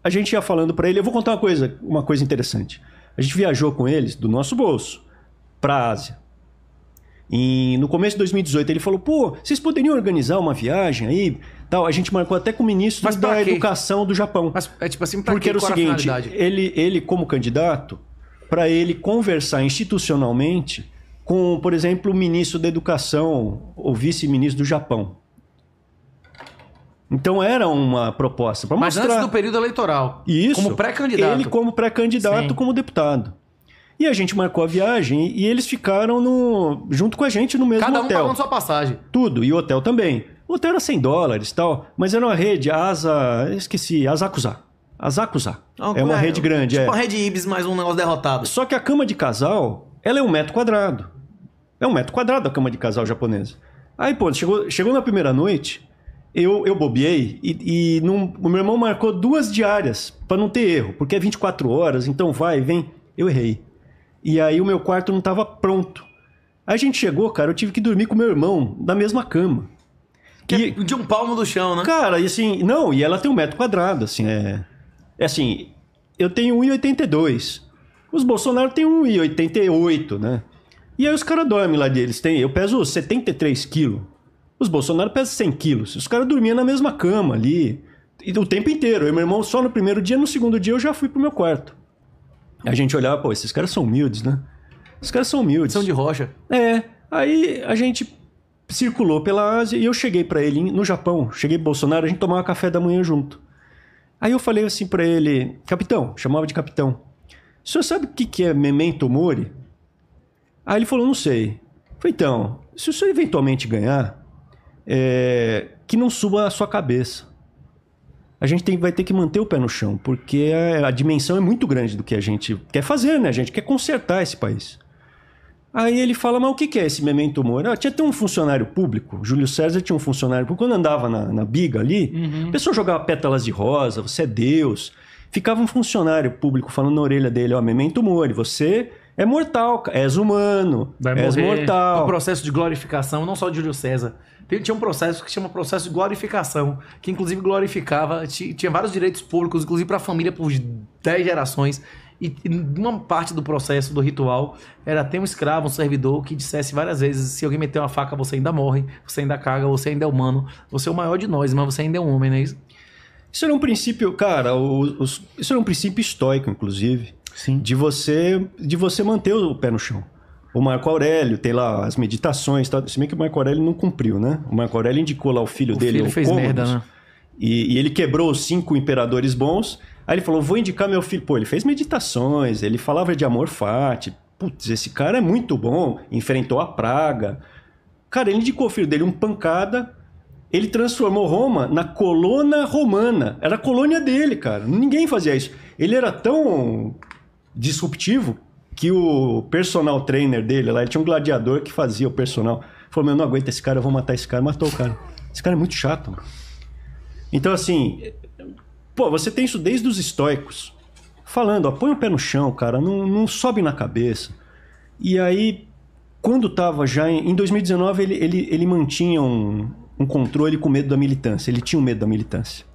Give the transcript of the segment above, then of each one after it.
a gente ia falando para ele... Eu vou contar uma coisa interessante. A gente viajou com eles, do nosso bolso, para a Ásia. E no começo de 2018 ele falou, pô, vocês poderiam organizar uma viagem aí? Tal. A gente marcou até com o ministro da Educação do Japão. Mas é tipo assim, pra porque quê? era o Qual seguinte, a finalidade? ele como candidato, para ele conversar institucionalmente com, por exemplo, o ministro da Educação ou vice-ministro do Japão. Então era uma proposta para mostrar... Mas antes do período eleitoral. Isso. Como pré-candidato. Ele como pré-candidato, como deputado. E a gente marcou a viagem e eles ficaram junto com a gente no mesmo hotel. Cada um pagando sua passagem. Tudo. E o hotel também. O hotel era $100 e tal, mas era uma rede, Asakusa. É uma rede grande. Tipo uma rede Ibis, mais um negócio derrotado. Só que a cama de casal, ela é 1 metro quadrado. É 1 metro quadrado a cama de casal japonesa. Aí, pô, chegou na primeira noite, eu bobeei e o meu irmão marcou 2 diárias para não ter erro, porque é 24 horas, então vai e vem. Eu errei. E aí o meu quarto não estava pronto. Aí a gente chegou, cara, eu tive que dormir com meu irmão na mesma cama. De um palmo do chão, né? Cara, e assim, não, e ela tem 1 metro quadrado, assim, assim, eu tenho 1,82. Os Bolsonaro têm 1,88, né? E aí os caras dormem lá deles. Eu peso 73 quilos. Os Bolsonaro pesam 100 quilos. Os caras dormiam na mesma cama ali. E o tempo inteiro. Eu e meu irmão só no primeiro dia, no segundo dia eu já fui pro meu quarto. A gente olhava, pô, esses caras são humildes, né? Os caras são humildes. São de rocha. Aí a gente circulou pela Ásia e eu cheguei pra ele no Japão. Cheguei pro Bolsonaro, a gente tomava café da manhã junto. Aí eu falei assim pra ele, capitão, chamava de capitão. O senhor sabe o que é memento mori? Aí ele falou, não sei. Eu falei, então, se o senhor eventualmente ganhar, que não suba a sua cabeça. A gente vai ter que manter o pé no chão, porque a dimensão é muito grande do que a gente quer fazer, né? A gente quer consertar esse país. Aí ele fala, mas o que é esse memento mori? Tinha até um funcionário público, Júlio César tinha um funcionário público, quando andava na biga ali, a pessoa jogava pétalas de rosa, você é Deus. Ficava um funcionário público falando na orelha dele, memento mori, você é mortal, és humano, és mortal. O processo de glorificação, não só de Júlio César. Tinha um processo que chama processo de glorificação, que inclusive glorificava, tinha vários direitos públicos, inclusive para a família por 10 gerações. E uma parte do processo, do ritual, era ter um escravo, um servidor, que dissesse várias vezes, se alguém meter uma faca, você ainda morre, você ainda caga, você ainda é humano, você é o maior de nós, mas você ainda é um homem, não é isso? Isso era um princípio, cara, isso era um princípio estoico, inclusive. Sim. De você manter o pé no chão. O Marco Aurélio tem lá as meditações, tá? Se bem que o Marco Aurélio não cumpriu, né? O Marco Aurélio indicou lá o filho dele, filho fez Cômodos, merda, né? E ele quebrou os 5 imperadores bons. Aí ele falou, vou indicar meu filho. Pô, ele fez meditações, ele falava de amor fati. Putz, esse cara é muito bom, enfrentou a praga. Cara, ele indicou o filho dele um pancada. Ele transformou Roma na colônia romana. Era a colônia dele, cara. Ninguém fazia isso. Ele era tão disruptivo que o personal trainer dele lá, ele tinha um gladiador que fazia o personal. Falou, eu não aguento esse cara, eu vou matar esse cara. Matou o cara. Esse cara é muito chato, mano. Então, assim, pô, você tem isso desde os estoicos. Falando, põe o pé no chão, cara, não sobe na cabeça. E aí, quando tava já em 2019, ele mantinha um controle com medo da militância. Ele tinha um medo da militância.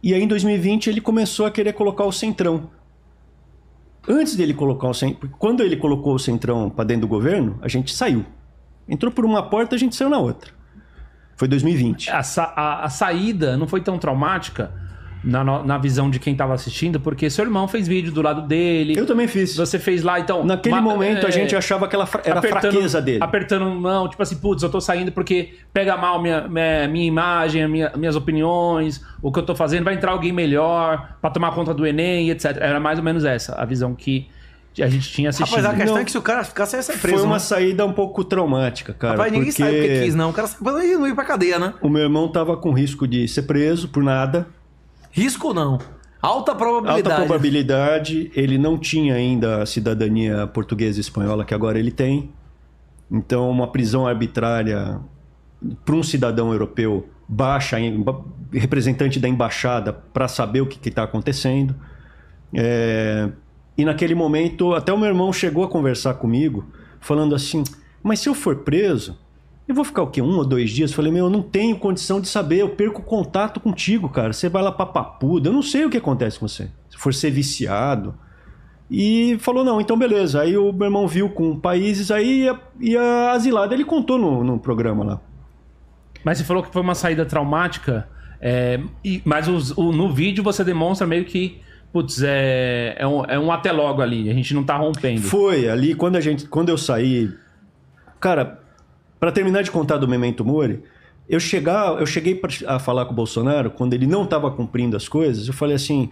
E aí, em 2020, ele começou a querer colocar o Centrão. Antes dele colocar o Centrão... Quando ele colocou o Centrão para dentro do governo, a gente saiu. Entrou por uma porta, a gente saiu na outra. Foi 2020. A saída não foi tão traumática na visão de quem estava assistindo, porque seu irmão fez vídeo do lado dele. Eu também fiz. Você fez lá, então... Naquele momento a gente achava que era a fraqueza dele. Apertando mão, tipo assim, putz, eu tô saindo porque pega mal minha imagem, minhas opiniões, o que eu tô fazendo, vai entrar alguém melhor pra tomar conta do Enem, etc. Era mais ou menos essa a visão que a gente tinha assistido. Rapaz, a questão é que se o cara ficasse, ia ser preso. Foi uma né? saída um pouco traumática, cara. Rapaz, ninguém sabe o que quis, não. O cara não ia pra cadeia, né? O meu irmão tava com risco de ser preso por nada. Risco não. Alta probabilidade. Alta probabilidade. Ele não tinha ainda a cidadania portuguesa e espanhola, que agora ele tem. Então, uma prisão arbitrária para um cidadão europeu baixa, representante da embaixada, para saber o que está acontecendo. E naquele momento, até o meu irmão chegou a conversar comigo, falando assim, mas se eu for preso, Eu vou ficar o quê? 1 ou 2 dias? Falei, meu, eu não tenho condição de saber, eu perco contato contigo, cara. Você vai lá pra Papuda, eu não sei o que acontece com você. Se for ser viciado. E falou, não, então beleza. Aí o meu irmão viu com países, aí ia asilado. Ele contou no programa lá. Mas você falou que foi uma saída traumática, mas no vídeo você demonstra meio que, putz, é um até logo ali, a gente não tá rompendo. Foi, ali quando eu saí... Cara, pra terminar de contar do Memento Mori, eu cheguei a falar com o Bolsonaro, quando ele não estava cumprindo as coisas, eu falei assim,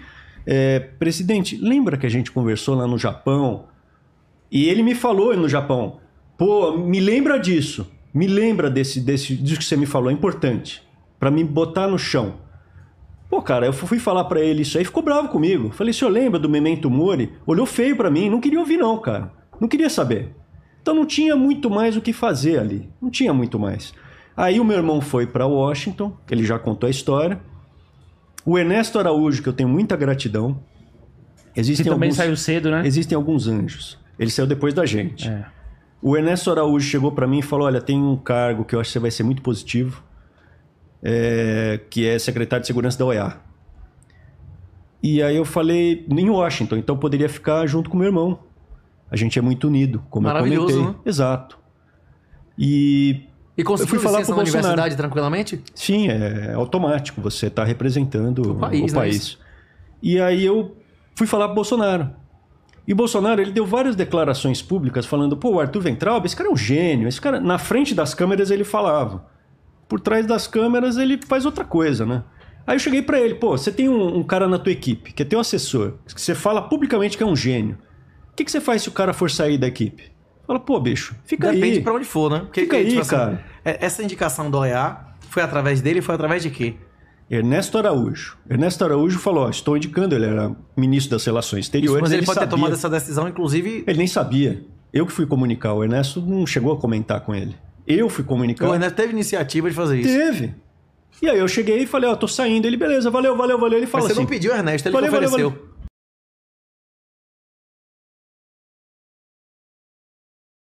presidente, lembra que a gente conversou lá no Japão? E ele me falou no Japão, pô, me lembra disso. Me lembra disso que você me falou, é importante. Pra me botar no chão. Pô, cara, eu fui falar pra ele isso aí, ficou bravo comigo. Falei, senhor lembra do Memento Mori? Olhou feio pra mim, não queria ouvir não, cara. Não queria saber. Então não tinha muito mais o que fazer ali. Não tinha muito mais. Aí o meu irmão foi pra Washington, que ele já contou a história. O Ernesto Araújo, que eu tenho muita gratidão. Ele também saiu cedo, né? Existem alguns anjos. Ele saiu depois da gente. O Ernesto Araújo chegou para mim e falou, olha, tem um cargo que eu acho que você vai ser muito positivo, que é secretário de segurança da OEA. E aí eu falei, em Washington, então eu poderia ficar junto com meu irmão. A gente é muito unido, como eu comentei. Maravilhoso, né? Exato. E conseguiu fui falar licença na universidade tranquilamente? Sim, é automático, você está representando o país. E aí eu fui falar pro Bolsonaro. E o Bolsonaro, ele deu várias declarações públicas falando, pô, o Arthur Weintraub, esse cara é um gênio. Esse cara, na frente das câmeras ele falava. Por trás das câmeras ele faz outra coisa, né? Aí eu cheguei pra ele, pô, você tem um cara na tua equipe, que é teu assessor, que você fala publicamente que é um gênio. O que você faz se o cara for sair da equipe? Fala, pô, bicho, fica aí. Depende pra onde for, né? Porque, fica aí, tipo assim, cara. Essa indicação do OEA foi através dele, foi através de quê? Ernesto Araújo. Ernesto Araújo falou, ó, estou indicando, ele era ministro das Relações Exteriores. Mas ele pode sabia. ter tomado essa decisão, inclusive... Ele nem sabia. Eu que fui comunicar, o Ernesto não chegou a comentar com ele. Eu fui comunicar. O Ernesto teve iniciativa de fazer isso. Teve. E aí eu cheguei e falei, ó, tô saindo. Ele, beleza, valeu. Ele falou Mas você assim... não pediu, Ernesto, ele que ofereceu. Valeu.